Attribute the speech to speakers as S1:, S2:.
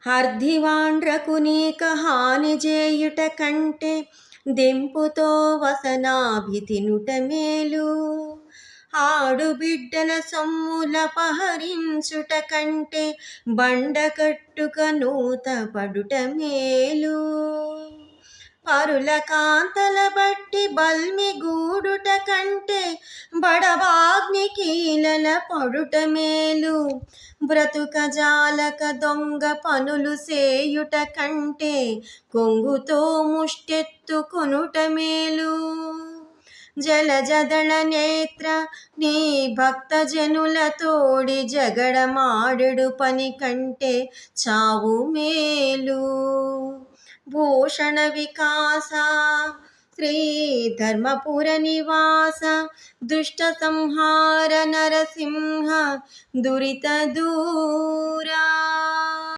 S1: అర్ధివాండ్రకు నీక హాని చేయుట కంటే దెంపుతో వసనాభి తినుట మేలు. ఆడుబిడ్డల సొమ్ములపహరించుట కంటే బండ కట్టుక నూత పడుట మేలు. పరుల కాంతల బట్టి బల్మి గూడుట కంటే బడబాగ్ని కీలల పడుట మేలు. బ్రతుక జాలక దొంగ పనులు సేయుట కంటే కొంగుతో ముష్టెత్తుకొనుట మేలు. జలజదళ నేత్ర నీ భక్త జనుల తోడి జగడమాడెడు పని కంటే చావు మేలు. భూషణ వికాస శ్రీ ధర్మపుర నివాస దుష్ట సంహార నరసింహ దురిత దూరా.